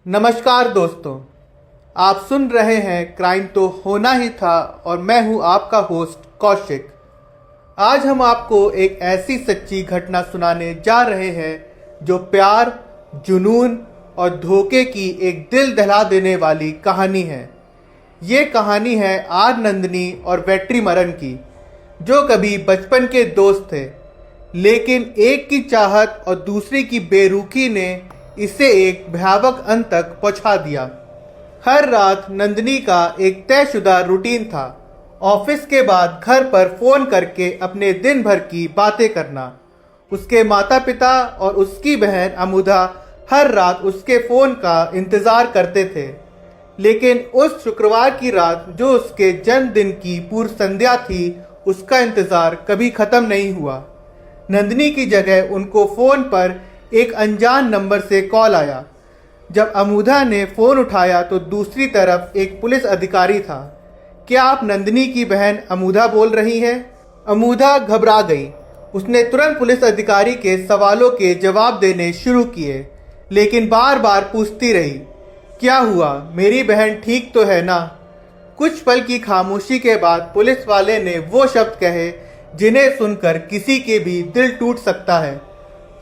नमस्कार दोस्तों, आप सुन रहे हैं क्राइम तो होना ही था और मैं हूं आपका होस्ट कौशिक। आज हम आपको एक ऐसी सच्ची घटना सुनाने जा रहे हैं जो प्यार, जुनून और धोखे की एक दिल दहला देने वाली कहानी है। ये कहानी है आर नंदिनी और वेट्रीमरन की, जो कभी बचपन के दोस्त थे, लेकिन एक की चाहत और दूसरे की बेरुखी ने इसे एक भयावह अंत तक पहुंचा दिया। हर रात नंदिनी का एक तयशुदा रूटीन था। ऑफिस के बाद घर पर फोन करके अपने दिन भर की बातें करना। उसके माता पिता और उसकी बहन अमुदा हर रात उसके फोन का इंतजार करते थे, लेकिन उस शुक्रवार की रात जो उसके जन्मदिन की पूर्व संध्या थी, उसका इंतजार कभी खत्म नहीं हुआ। नंदिनी की जगह उनको फोन पर एक अनजान नंबर से कॉल आया। जब अमुदा ने फोन उठाया तो दूसरी तरफ एक पुलिस अधिकारी था। क्या आप नंदिनी की बहन अमुदा बोल रही हैं? अमुदा घबरा गई। उसने तुरंत पुलिस अधिकारी के सवालों के जवाब देने शुरू किए, लेकिन बार बार पूछती रही, क्या हुआ, मेरी बहन ठीक तो है ना? कुछ पल की खामोशी के बाद पुलिस वाले ने वो शब्द कहे जिन्हें सुनकर किसी के भी दिल टूट सकता है।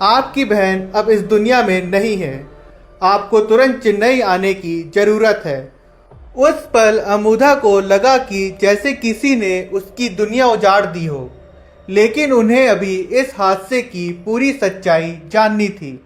आपकी बहन अब इस दुनिया में नहीं है। आपको तुरंत चेन्नई आने की जरूरत है। उस पल अमुदा को लगा कि जैसे किसी ने उसकी दुनिया उजाड़ दी हो, लेकिन उन्हें अभी इस हादसे की पूरी सच्चाई जाननी थी।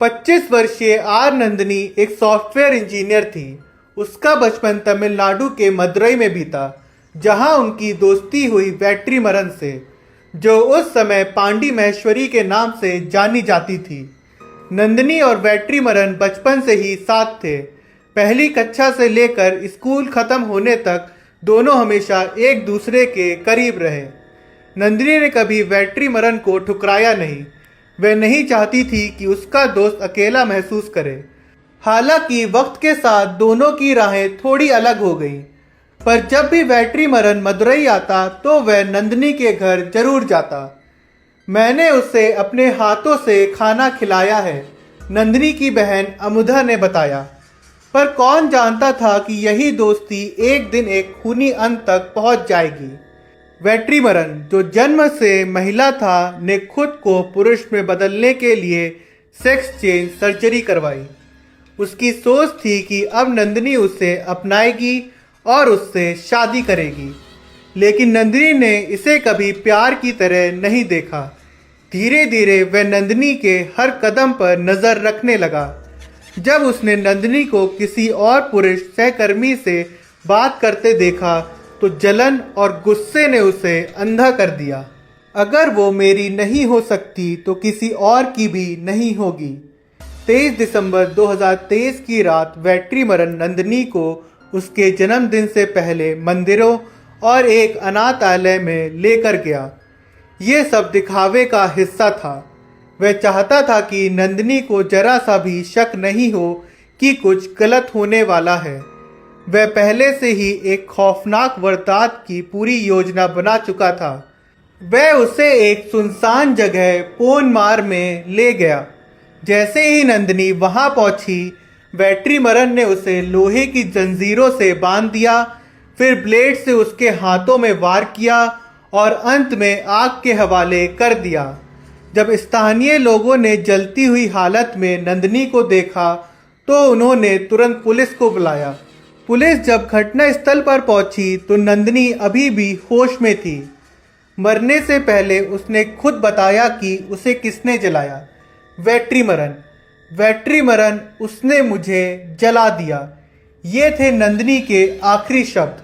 25 वर्षीय आर नंदिनी एक सॉफ्टवेयर इंजीनियर थी। उसका बचपन तमिलनाडु के मदुरई में बीता, जहां उनकी दोस्ती हुई वेट्रीमरन से, जो उस समय पांडी महेश्वरी के नाम से जानी जाती थी। नंदिनी और वेट्रीमरन बचपन से ही साथ थे। पहली कक्षा से लेकर स्कूल खत्म होने तक दोनों हमेशा एक दूसरे के करीब रहे। नंदिनी ने कभी वेट्रीमरन को ठुकराया नहीं। वह नहीं चाहती थी कि उसका दोस्त अकेला महसूस करे। हालांकि वक्त के साथ दोनों की राहें थोड़ी अलग हो गईं, पर जब भी वेट्रीमरन मदुरई आता तो वह नंदिनी के घर जरूर जाता। मैंने उसे अपने हाथों से खाना खिलाया है, नंदिनी की बहन अमुदा ने बताया। पर कौन जानता था कि यही दोस्ती एक दिन एक खूनी अंत तक पहुंच जाएगी। वेट्रीमरन, जो जन्म से महिला था, ने खुद को पुरुष में बदलने के लिए सेक्स चेंज सर्जरी करवाई। उसकी सोच थी कि अब नंदिनी उसे अपनाएगी और उससे शादी करेगी, लेकिन नंदिनी ने इसे कभी प्यार की तरह नहीं देखा। धीरे धीरे वह नंदिनी के हर कदम पर नजर रखने लगा। जब उसने नंदिनी को किसी और पुरुष सहकर्मी से बात करते देखा तो जलन और गुस्से ने उसे अंधा कर दिया। अगर वो मेरी नहीं हो सकती तो किसी और की भी नहीं होगी। 23 दिसंबर 2023 की रात वेट्रीमरन नंदिनी को उसके जन्मदिन से पहले मंदिरों और एक अनाथालय में लेकर गया। ये सब दिखावे का हिस्सा था। वह चाहता था कि नंदिनी को जरा सा भी शक नहीं हो कि कुछ गलत होने वाला है। वह पहले से ही एक खौफनाक वारदात की पूरी योजना बना चुका था। वह उसे एक सुनसान जगह पोनमार में ले गया। जैसे ही नंदिनी वहां पहुंची, वेट्रीमरन ने उसे लोहे की जंजीरों से बांध दिया, फिर ब्लेड से उसके हाथों में वार किया और अंत में आग के हवाले कर दिया। जब स्थानीय लोगों ने जलती हुई हालत में नंदिनी को देखा तो उन्होंने तुरंत पुलिस को बुलाया। पुलिस जब घटना स्थल पर पहुंची तो नंदिनी अभी भी होश में थी। मरने से पहले उसने खुद बताया कि उसे किसने जलाया। वेट्रीमरन, वेट्रीमरन, उसने मुझे जला दिया। ये थे नंदिनी के आखिरी शब्द।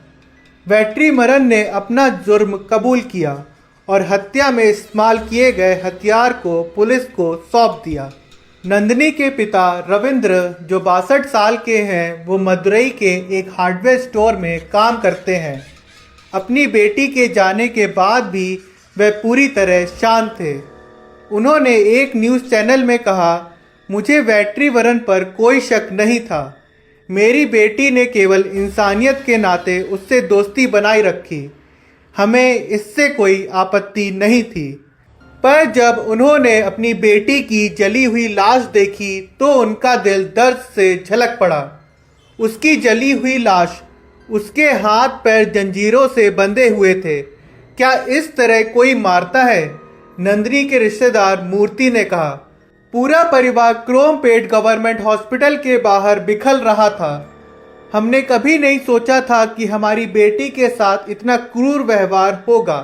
वेट्रीमरन ने अपना जुर्म कबूल किया और हत्या में इस्तेमाल किए गए हथियार को पुलिस को सौंप दिया। नंदिनी के पिता रविंद्र, जो 62 साल के हैं, वो मदुरई के एक हार्डवेयर स्टोर में काम करते हैं। अपनी बेटी के जाने के बाद भी वह पूरी तरह शांत थे। उन्होंने एक न्यूज़ चैनल में कहा, मुझे वेट्रीमरन पर कोई शक नहीं था, मेरी बेटी ने केवल इंसानियत के नाते उससे दोस्ती बनाए रखी। हमें इससे कोई आपत्ति नहीं थी। पर जब उन्होंने अपनी बेटी की जली हुई लाश देखी तो उनका दिल दर्द से झलक पड़ा। उसकी जली हुई लाश, उसके हाथ पैर जंजीरों से बंधे हुए थे। क्या इस तरह कोई मारता है? नंदिनी के रिश्तेदार मूर्ति ने कहा। पूरा परिवार क्रोमपेट गवर्नमेंट हॉस्पिटल के बाहर बिखर रहा था। हमने कभी नहीं सोचा था कि हमारी बेटी के साथ इतना क्रूर व्यवहार होगा।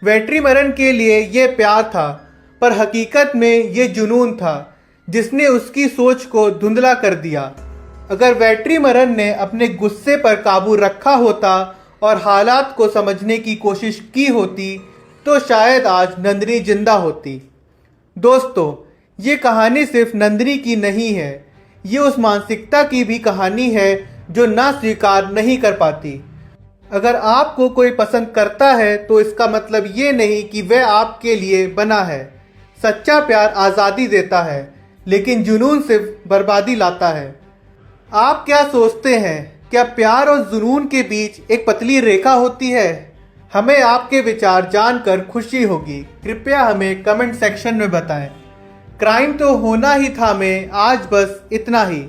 वेट्रीमरन के लिए ये प्यार था, पर हकीकत में ये जुनून था जिसने उसकी सोच को धुंधला कर दिया। अगर वेट्रीमरन ने अपने गुस्से पर काबू रखा होता और हालात को समझने की कोशिश की होती तो शायद आज नंदिनी जिंदा होती। दोस्तों, ये कहानी सिर्फ नंदिनी की नहीं है, ये उस मानसिकता की भी कहानी है जो ना स्वीकार नहीं कर पाती। अगर आपको कोई पसंद करता है तो इसका मतलब ये नहीं कि वह आपके लिए बना है। सच्चा प्यार आज़ादी देता है, लेकिन जुनून सिर्फ बर्बादी लाता है। आप क्या सोचते हैं? क्या प्यार और जुनून के बीच एक पतली रेखा होती है? हमें आपके विचार जानकर खुशी होगी। कृपया हमें कमेंट सेक्शन में बताएं। क्राइम तो होना ही था में आज बस इतना ही।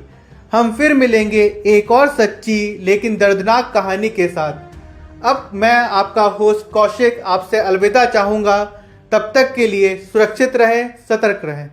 हम फिर मिलेंगे एक और सच्ची लेकिन दर्दनाक कहानी के साथ। अब मैं आपका होस्ट कौशिक आपसे अलविदा चाहूँगा। तब तक के लिए सुरक्षित रहें, सतर्क रहें।